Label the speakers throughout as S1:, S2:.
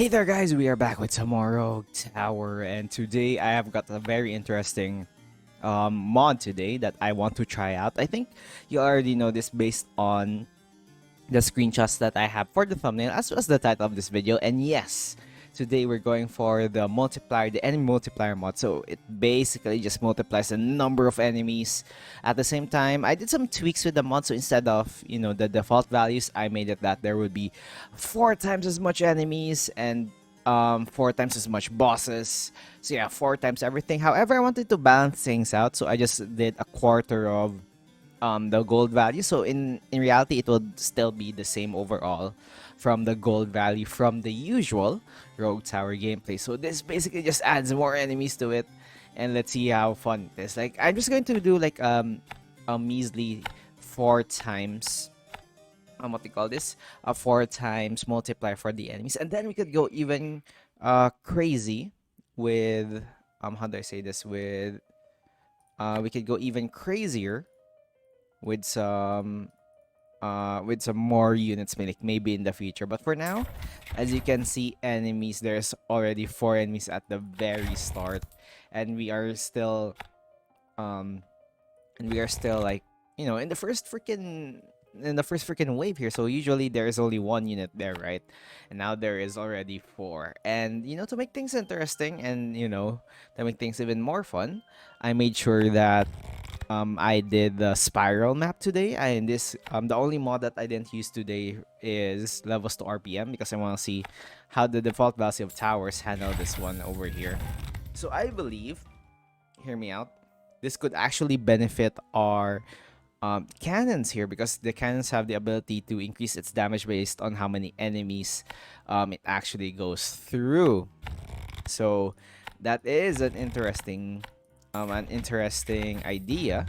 S1: Hey there guys, we are back with some more Rogue Tower, and today I have got a very interesting mod today that I want to try out. I think you already know this based on the screenshots that I have for the thumbnail as well as the title of this video. And yes, today we're going for the multiplier, the enemy multiplier mod. So it basically just multiplies the number of enemies at the same time. I did some tweaks with the mod, so instead of the default values, I made it that there would be 4 times as much enemies and 4 times as much bosses. So yeah, 4 times everything. However, I wanted to balance things out, so I just did a quarter of the gold value. So in reality, it would still be the same overall from the gold value from the usual Rogue Tower gameplay. So this basically just adds more enemies to it, and let's see how fun it is. Like, I'm just going to do like a measly 4 times what they call this, a 4 times multiplier for the enemies, and then we could go even crazy with how do I say this, with we could go even crazier with some more units, like maybe in the future. But for now, as you can see, enemies, there's already 4 enemies at the very start, and we are still like in the first freaking wave here. So usually there's only 1 unit there, right? And now there is already 4. And to make things interesting and to make things even more fun, I made sure that I did the spiral map today. And this the only mod that I didn't use today is levels to RPM, because I want to see how the default value of towers handle this one over here. So I believe, hear me out, this could actually benefit our cannons here, because the cannons have the ability to increase its damage based on how many enemies it actually goes through. So that is an interesting idea.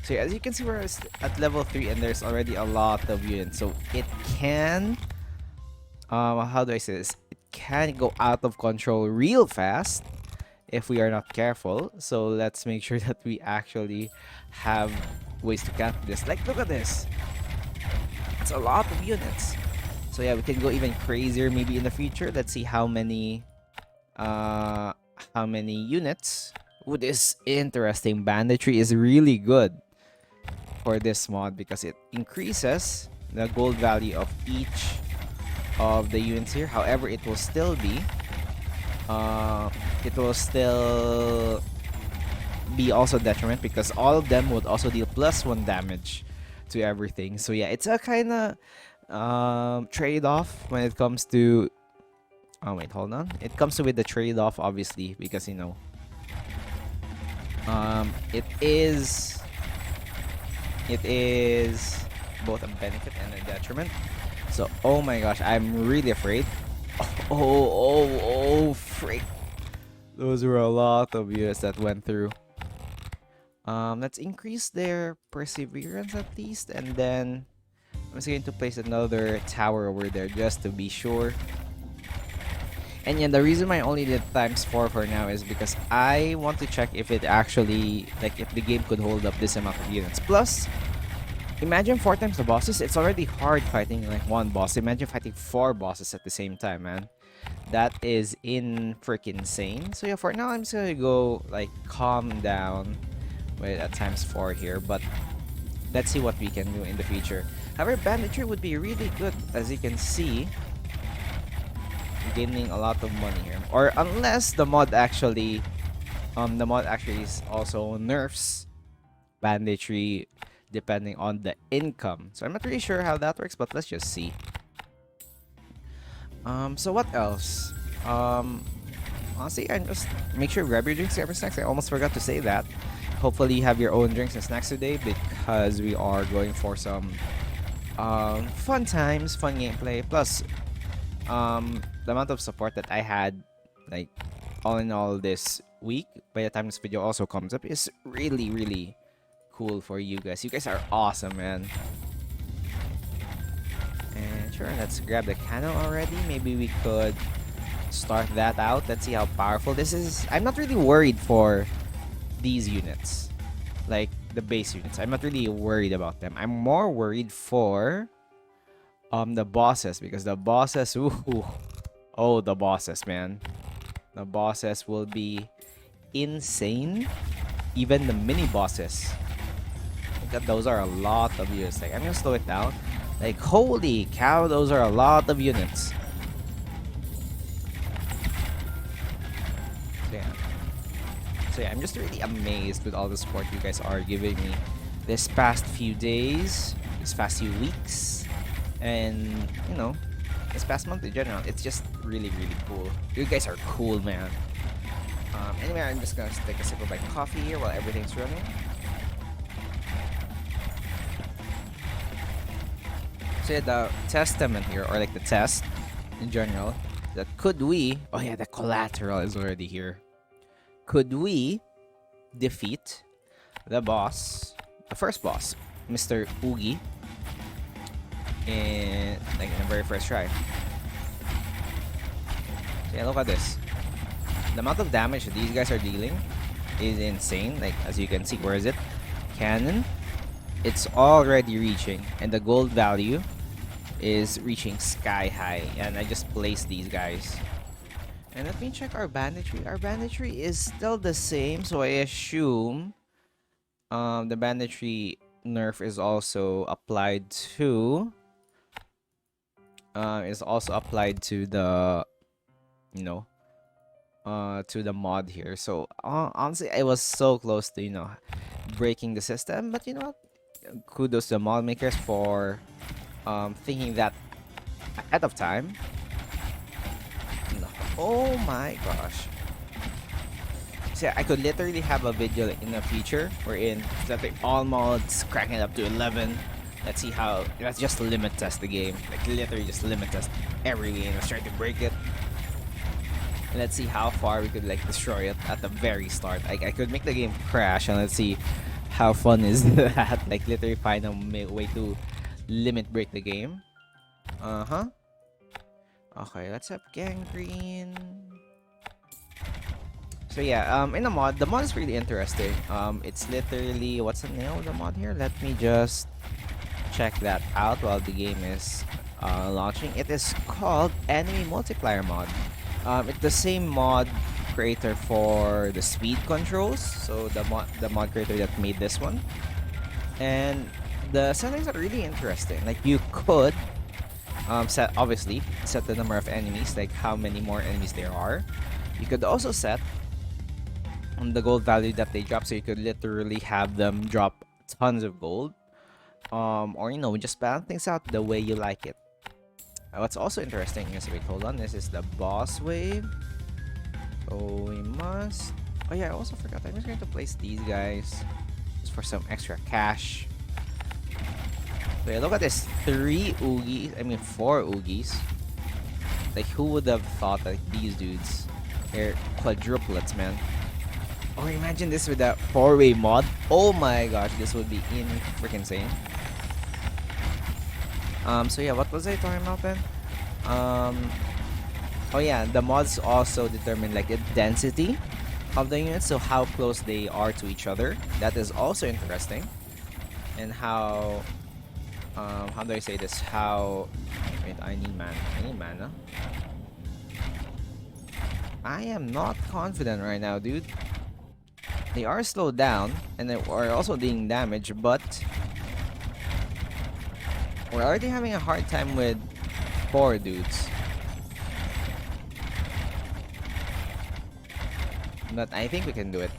S1: So as you can see, we're at level 3 and there's already a lot of units, so it can how do I say this, it can go out of control real fast if we are not careful. So let's make sure that we actually have ways to counter this. Like, look at this, it's a lot of units. So yeah, we can go even crazier maybe in the future. Let's see how many units. Ooh, this interesting banditry is really good for this mod, because it increases the gold value of each of the units here. However, it will still be also detriment, because all of them would also deal +1 damage to everything. So yeah, it's a kind of trade-off when it comes to it comes with the trade-off, obviously, because it is both a benefit and a detriment. So oh my gosh, I'm really afraid. Oh freak, those were a lot of units that went through. Let's increase their perseverance at least, and then I'm just going to place another tower over there just to be sure. And yeah, the reason I only did ×4 for now is because I want to check if it actually, like, if the game could hold up this amount of units. Plus, imagine 4 times the bosses. It's already hard fighting like 1 boss. Imagine fighting 4 bosses at the same time, man. That is freaking insane. So yeah, for now I'm just gonna go like calm down with a ×4 here, but let's see what we can do in the future. However, banditry would be really good, as you can see, gaining a lot of money here. Or unless the mod actually also nerfs banditry depending on the income. So I'm not really sure how that works, but let's just see. So what else? Honestly, I just make sure you grab your drinks, grab your snacks. I almost forgot to say that. Hopefully you have your own drinks and snacks today, because we are going for some fun times, fun gameplay. Plus, the amount of support that I had, like, all in all this week, by the time this video also comes up, is really cool for you guys. You guys are awesome, man. And sure, let's grab the cannon already. Maybe we could start that out. Let's see how powerful this is. I'm not really worried for these units, like the base units. I'm not really worried about them. I'm more worried for the bosses, because the bosses, ooh, Oh, the bosses, man. The bosses will be insane. Even the mini bosses. I think that those are a lot of units. Like, I'm gonna slow it down. Like, holy cow, those are a lot of units. So yeah. So yeah, I'm just really amazed with all the support you guys are giving me this past few days, this past few weeks, and you know, this past month in general. It's just really, really cool. You guys are cool, man. Anyway, I'm just gonna take a sip of my coffee here while everything's running. So yeah, the testament here, or like the test in general, that could we? Oh yeah, the collateral is already here. Could we defeat the boss, the first boss, Mr. Oogie, in the very first try? So yeah, look at this. The amount of damage that these guys are dealing is insane. Like, as you can see, where is it? Cannon. It's already reaching, and the gold value is reaching sky high. And I just placed these guys. And let me check our banditry. Our banditry is still the same, so I assume the banditry nerf is also applied to the to the mod here. So honestly, I was so close to breaking the system, but you know what? Kudos to the mod makers for thinking that ahead of time. No. Oh my gosh. So I could literally have a video in the future wherein setting all mods, cracking it up to 11. Let's see how. Let's just limit test the game. Like literally just limit test every game. Let's try to break it. And let's see how far we could like destroy it at the very start. Like I could make the game crash, and let's see how fun is that. Like literally find a way to limit break the game. Okay, let's have gangrene. So yeah, in the mod is really interesting. It's literally, what's the name of the mod here? Let me just check that out while the game is launching. It is called Enemy Multiplier Mod. It's the same mod creator for the speed controls. So the mod creator that made this one, and the settings are really interesting. Like you could set the number of enemies, like how many more enemies there are. You could also set the gold value that they drop, so you could literally have them drop tons of gold, or just balance things out the way you like it. What's also interesting is, wait, hold on, this is the boss wave, so we must, oh yeah, I also forgot, I'm just going to place these guys just for some extra cash. So yeah, look at this, 4 oogies. Like, who would have thought that these dudes, they're quadruplets, man. Or imagine this with that 4-way mod. Oh my gosh, this would be freaking insane. So yeah, what was I talking about then? Oh yeah, the mods also determine like the density of the units, so how close they are to each other. That is also interesting. And how do I say this? Wait, I need mana. I am not confident right now, dude. They are slowed down and they are also doing damage, but we're already having a hard time with 4 dudes. But I think we can do it.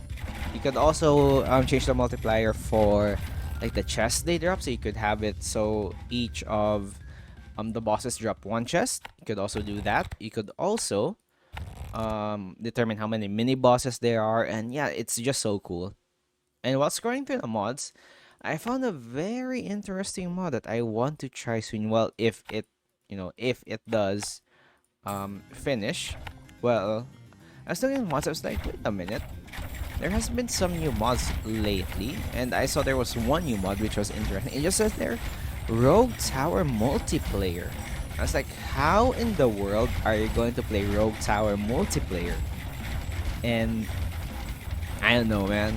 S1: You could also change the multiplier for like the chest they drop, so you could have it so each of the bosses drop 1 chest. You could also do that. You could also determine how many mini bosses there are, and yeah, it's just so cool. And while scrolling through the mods, I found a very interesting mod that I want to try soon. Well, if it does finish. Well, I was looking at mods, I was like, wait a minute, there has been some new mods lately, and I saw there was one new mod which was interesting. It just says there, Rogue Tower multiplayer. I was like, how in the world are you going to play Rogue Tower multiplayer? And I don't know, man.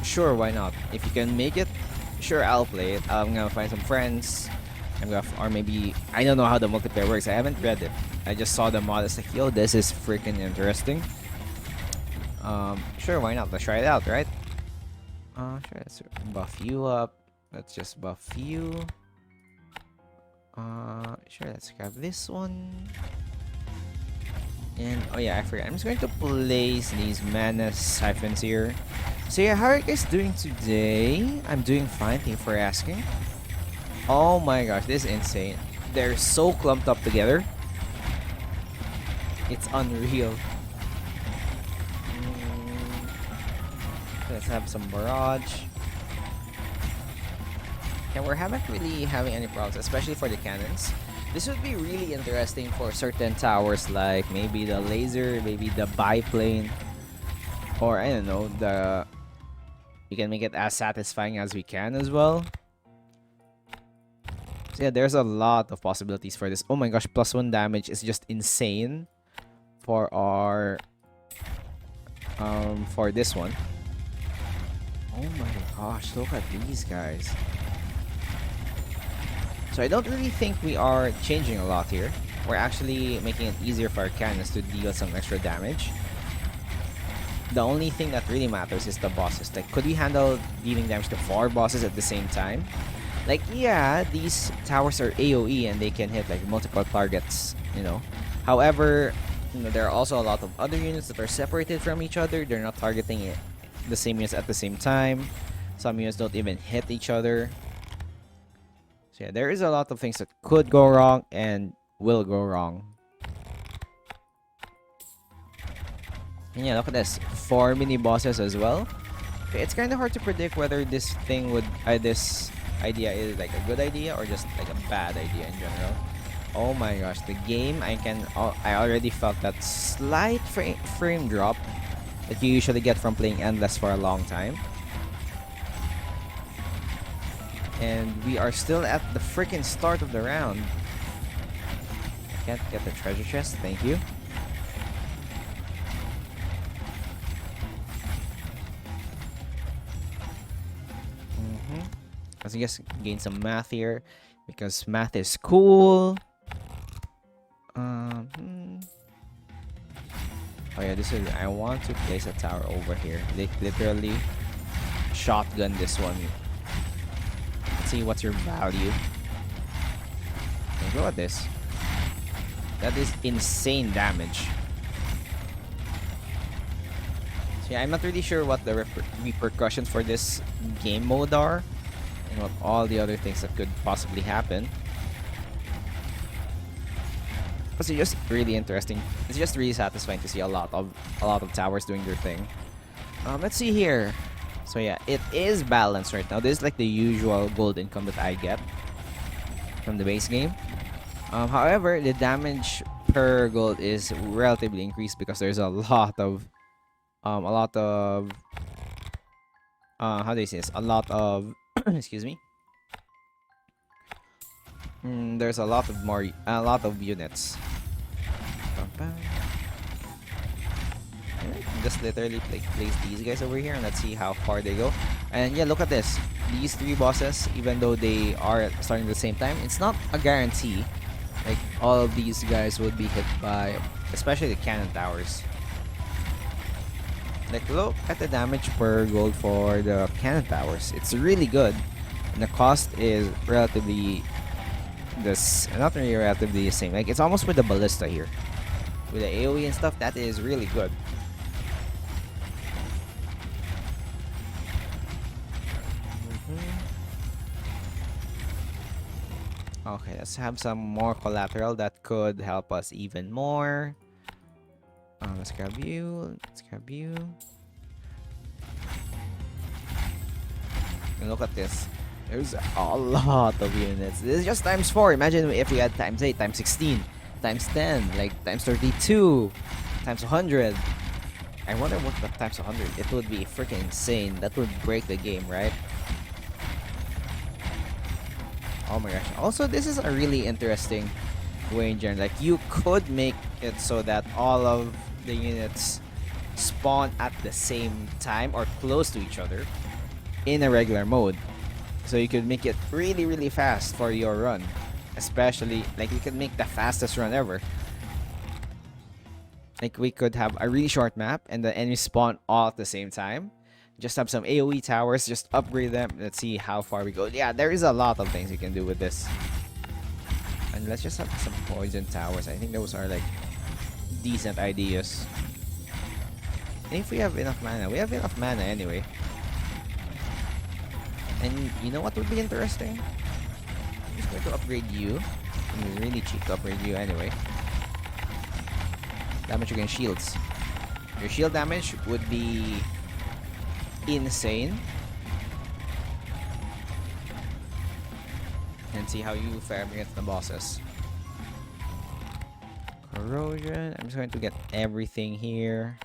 S1: Sure, why not? If you can make it, sure, I'll play it. I'm gonna find some friends, or maybe I don't know how the multiplayer works. I haven't read it. I just saw the mod. It's like, yo, this is freaking interesting. Sure, why not? Let's try it out, right? Sure, let's buff you up. Let's just buff you. Sure, let's grab this one. And oh yeah, I forgot. I'm just going to place these mana siphons here. So yeah, how are you guys doing today? I'm doing fine, thank you for asking. Oh my gosh, this is insane. They're so clumped up together. It's unreal. Let's have some barrage. Yeah, we're haven't really having any problems, especially for the cannons. This would be really interesting for certain towers, like maybe the laser, maybe the biplane, or I don't know, we can make it as satisfying as we can as well. So yeah, there's a lot of possibilities for this. Oh my gosh, +1 damage is just insane for our for this one. Oh my gosh, look at these guys. So I don't really think we are changing a lot here. We're actually making it easier for our cannons to deal some extra damage. The only thing that really matters is the bosses. Like, could we handle dealing damage to 4 bosses at the same time? Like, yeah, these towers are AoE and they can hit like multiple targets, you know. However, you know, there are also a lot of other units that are separated from each other. They're not targeting it, the same units at the same time. Some units don't even hit each other. So yeah, there is a lot of things that could go wrong and will go wrong. And yeah, look at this. 4 mini bosses as well. Okay, it's kind of hard to predict whether this thing would this idea is like a good idea or just like a bad idea in general. Oh my gosh, the game, I already felt that slight frame drop that you usually get from playing Endless for a long time. And we are still at the freaking start of the round. Can't get the treasure chest, thank you. Let's just gain some math here because math is cool. Oh yeah, this is. I want to place a tower over here. Like literally, shotgun this one. Let's see what's your value. Look at this. That is insane damage. So yeah, I'm not really sure what the repercussions for this game mode are. And what all the other things that could possibly happen. But it's just really interesting. It's just really satisfying to see a lot of towers doing their thing. Let's see here. So yeah, it is balanced right now. This is like the usual gold income that I get from the base game. However, the damage per gold is relatively increased because there's a lot of how do you say this? A lot of excuse me. There's a lot of units. Just literally place these guys over here and let's see how far they go. And yeah, look at this. These 3 bosses, even though they are starting at the same time, it's not a guarantee. Like all of these guys would be hit by, especially the cannon towers. Like look at the damage per gold for the cannon towers. It's really good, and the cost is relatively not really relatively the same. Like it's almost with the ballista here, with the AOE and stuff. That is really good. Okay, let's have some more collateral that could help us even more. Let's grab you. Let's grab you. And look at this. There's a lot of units. This is just times 4. Imagine if we had times 8, times 16, times 10, like times 32, times 100. I wonder what the times 100. It would be freaking insane. That would break the game, right? Oh my gosh. Also, this is a really interesting way in general. Like, you could make it so that all of the units spawn at the same time or close to each other in a regular mode. So you could make it really, really fast for your run. Especially, like, we could make the fastest run ever. Like, we could have a really short map and the enemies spawn all at the same time. Just have some AoE towers, just upgrade them. Let's see how far we go. Yeah, there is a lot of things you can do with this. And let's just have some poison towers. I think those are like decent ideas. And if we have enough mana, we have enough mana anyway. And you know what would be interesting? I'm just going to upgrade you. It's really cheap to upgrade you anyway. Damage against shields. Your shield damage would be insane. And see how you fare against the bosses. Corrosion. I'm just going to get everything here.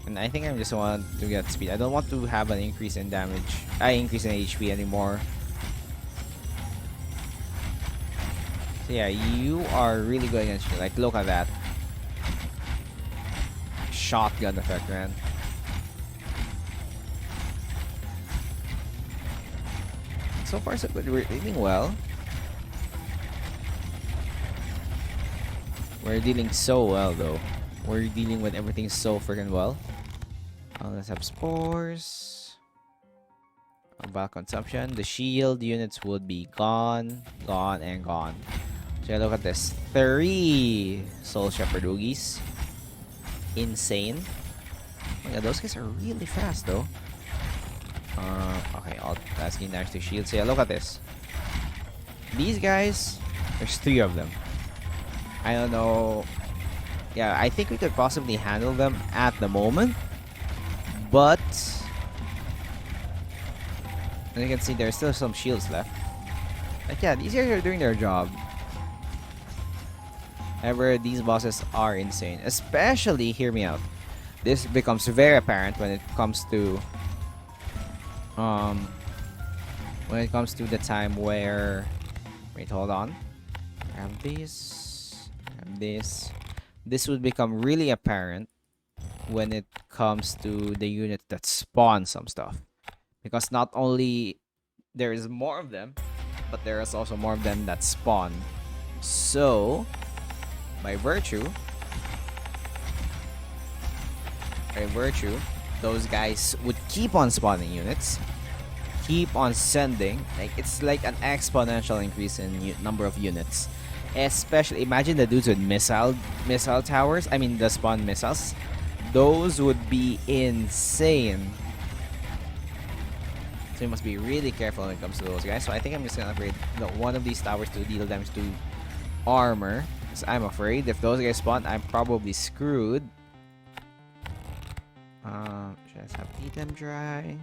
S1: And I think I just want to get speed. I don't want to have an increase in damage. Increase in HP anymore. So yeah, you are really good against you. Like, look at that. Shotgun effect, man. So far, so good. We're dealing well. We're dealing so well, though. We're dealing with everything so freaking well. Let's have spores. About consumption. The shield units would be gone, gone, and gone. So yeah, look at this. 3 Soul Shepherd Oogies. Insane. Oh yeah, those guys are really fast, though. Okay, I'll asking damage to shield. So yeah, look at this. These guys, there's 3 of them. I don't know. Yeah, I think we could possibly handle them at the moment. But as you can see, there's still some shields left. Like, yeah, these guys are doing their job. However, these bosses are insane. Especially, hear me out. This becomes very apparent when it comes to the time where, wait, hold on. Have this. Have this. This would become really apparent when it comes to the unit that spawn some stuff. Because not only there is more of them, but there is also more of them that spawn. So, by virtue, those guys would keep on spawning units, keep on sending. Like, it's like an exponential increase in number of units. Especially, imagine the dudes with missile towers. I mean, the spawn missiles. Those would be insane. So you must be really careful when it comes to those guys. So I think I'm just gonna upgrade one of these towers to deal damage to armor. Because I'm afraid if those guys spawn, I'm probably screwed. Should I have eat them dry?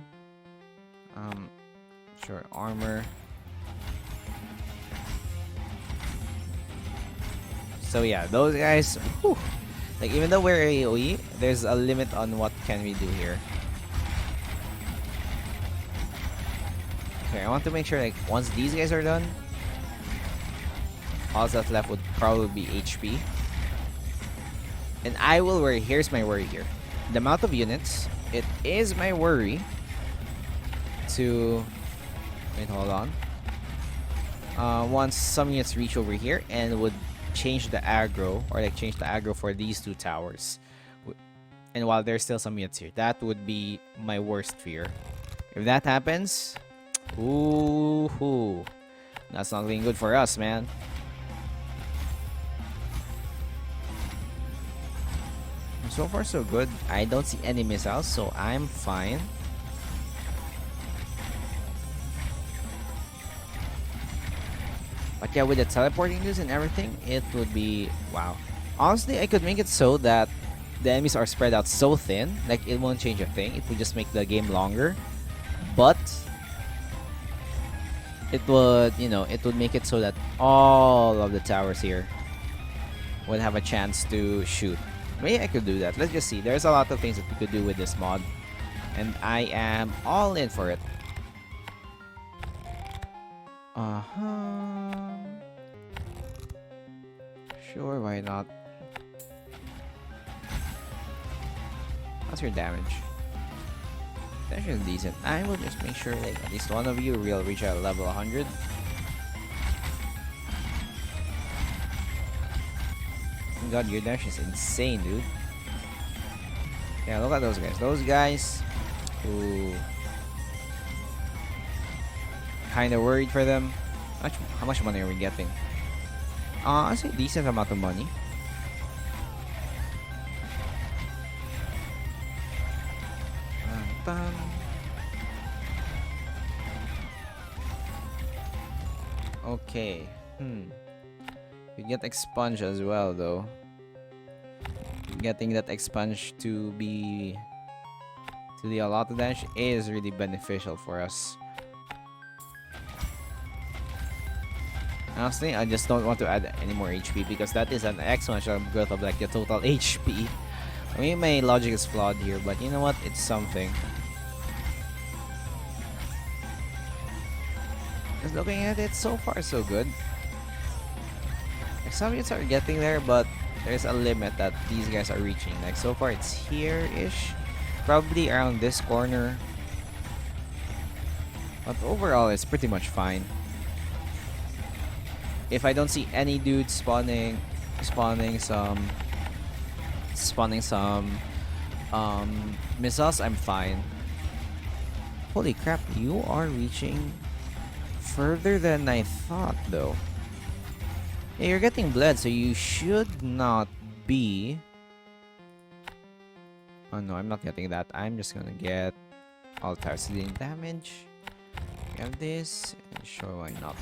S1: Sure, armor. So yeah, those guys, whew, like, even though we're AoE, there's a limit on what can we do here. Okay, I want to make sure, like, once these guys are done, all that's left would probably be HP. And I will worry. Here's my worry here. The amount of units, it is my worry to... Wait, hold on. Once some units reach over here and would change the aggro, or like change the aggro for these 2 towers. And while there's still some units here, that would be my worst fear. If that happens, ooh, that's not looking good for us, man. So far, so good. I don't see any missiles, so I'm fine. But yeah, with the teleporting news and everything, it would be wow. Honestly, I could make it so that the enemies are spread out so thin, like it won't change a thing. It would just make the game longer. But it would, you know, it would make it so that all of the towers here would have a chance to shoot. Maybe I could do that. Let's just see. There's a lot of things that we could do with this mod, and I am all in for it. Sure, why not? What's your damage? That's just decent. I will just make sure, like, at least one of you will reach a level 100. god, your dash is insane, dude. Yeah, look at those guys. Those guys who kind of worried for them. How much money are we getting? I'd say decent amount of money. Okay. We get expunge as well, though. Getting that expunge to deal a lot of damage is really beneficial for us. Honestly, I just don't want to add any more HP because that is an exponential growth of like the total HP. I mean, my logic is flawed here, but you know what? It's something. Just looking at it, so far so good. Like, some units are getting there, but there's a limit that these guys are reaching. Like so far, it's here-ish, probably around this corner. But overall, it's pretty much fine. If I don't see any dudes spawning some missiles, I'm fine. Holy crap, you are reaching further than I thought, though. Yeah, you're getting bled, so you should not be... Oh no, I'm not getting that. I'm just gonna get all types of dealing damage. We have this, and sure, why not?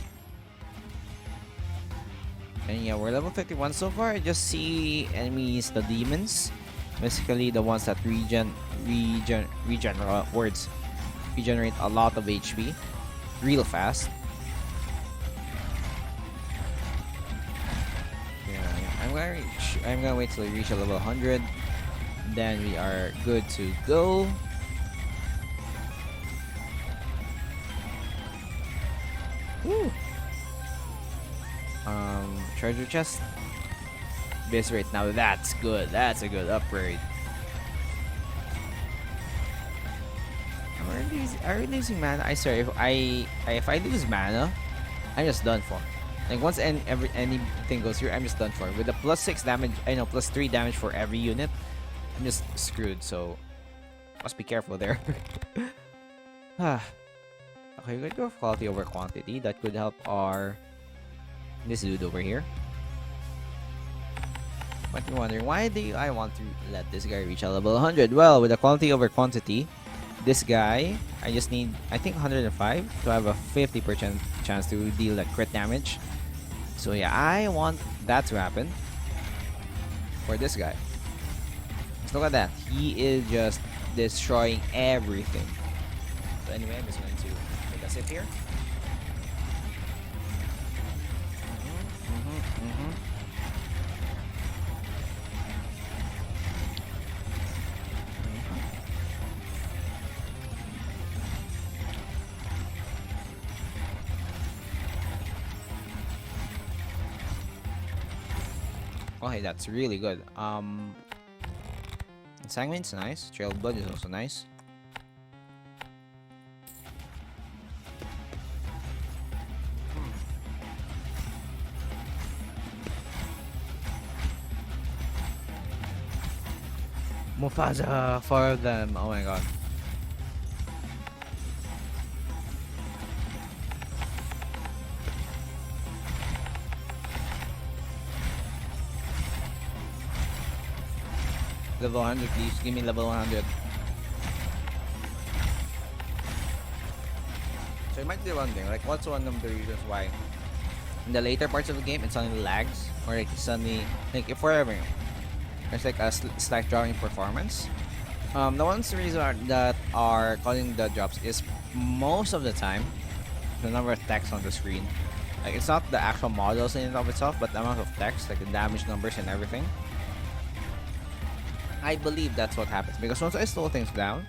S1: And yeah, we're level 51 so far. I just see enemies, the demons. Basically, the ones that regenerate a lot of HP real fast. Yeah, I'm gonna wait till we reach a level 100. Then we are good to go. Woo. Treasure chest. Base rate. Now that's good. That's a good upgrade. Are we losing mana? I swear, if I lose mana, I'm just done for. Like once anything goes through, I'm just done for. With the +6 damage, +3 damage for every unit, I'm just screwed. So must be careful there. Okay, we're gonna go for quality over quantity. That could help this dude over here. Might be wondering, why do I want to let this guy reach a level 100? Well, with the quality over quantity, this guy, I just need, I think, 105 to have a 50% chance to deal that crit damage. So yeah, I want that to happen for this guy. Just look at that. He is just destroying everything. So anyway, I'm just going to make a sip here. Okay, that's really good. Sanguine's nice. Trail of Blood is also nice. Mufasa, 4 of them. Oh my god. Level 100, please. Give me level 100. So you might be wondering, like, what's one of the reasons why in the later parts of the game it suddenly lags, or like suddenly, like, if forever there's like a slight drop in performance. The ones reason that are causing the drops is most of the time the number of text on the screen. Like, it's not the actual models in and of itself, but the amount of text, like the damage numbers and everything. I believe that's what happens, because once I slow things down,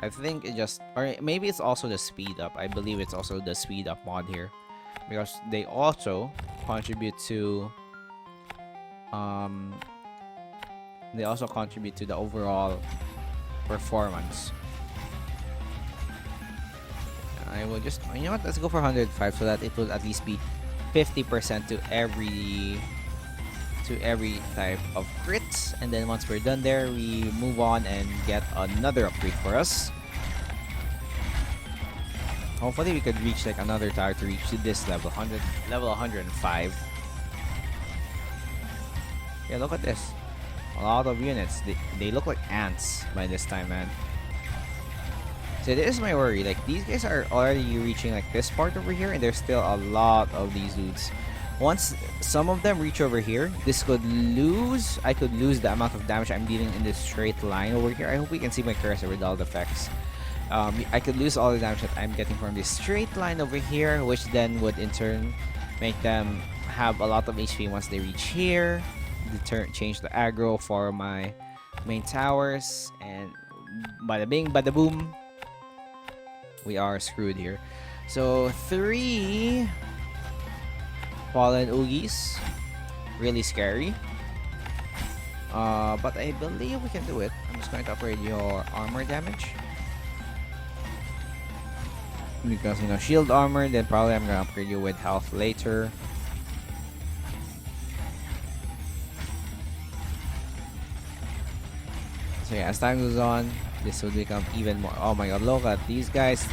S1: I think it just, or maybe it's also the speed up. I believe it's also the speed up mod here, because they also contribute to the overall performance. I will just, you know what, let's go for 105 so that it will at least be 50% to to every type of crits, and then once we're done there, we move on and get another upgrade for us. Hopefully we could reach like another tower to reach to this level, level 105. Yeah, look at this. A lot of units. They look like ants by this time, man. So this is my worry. Like, these guys are already reaching like this part over here, and there's still a lot of these dudes. Once some of them reach over here, this could lose. I could lose the amount of damage I'm dealing in this straight line over here. I hope we can see my cursor with all the effects. I could lose all the damage that I'm getting from this straight line over here, which then would in turn make them have a lot of HP once they reach here. Change the aggro for my main towers, and bada bing, bada boom, we are screwed here. So 3 fallen oogies, really scary. But I believe we can do it. I'm just going to upgrade your armor damage. Because, you know, shield armor, then probably I'm gonna upgrade you with health later. So yeah, as time goes on, this will become even more. Oh my god, look at these guys.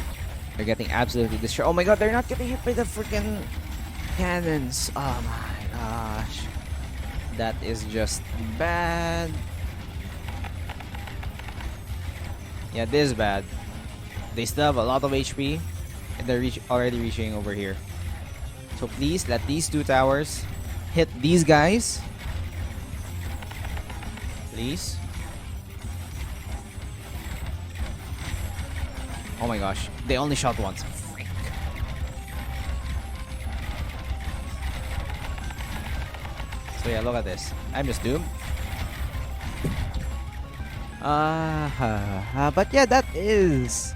S1: They're getting absolutely destroyed. Oh my god, they're not getting hit by the freaking cannons. Oh my gosh. That is just bad. Yeah, this is bad. They still have a lot of HP, and they're already reaching over here. So please let these 2 towers hit these guys. Please. Oh my gosh, they only shot once. Frick. So yeah, look at this. I'm just doomed. But yeah, that is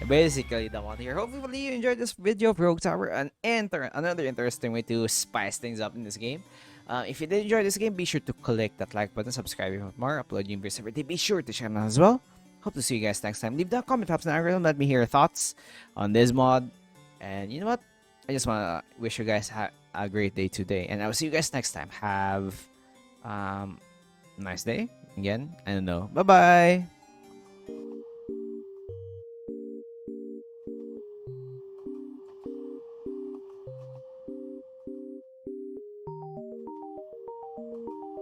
S1: basically the one here. Hopefully you enjoyed this video of Rogue Tower, and another interesting way to spice things up in this game. If you did enjoy this game, be sure to click that like button, subscribe if you want more, upload new videos every day. Be sure to check them out as well. Hope to see you guys next time. Leave down comment tops and algorithm. Let me hear your thoughts on this mod. And you know what? I just want to wish you guys a great day today. And I will see you guys next time. Have a nice day. Again, I don't know. Bye-bye.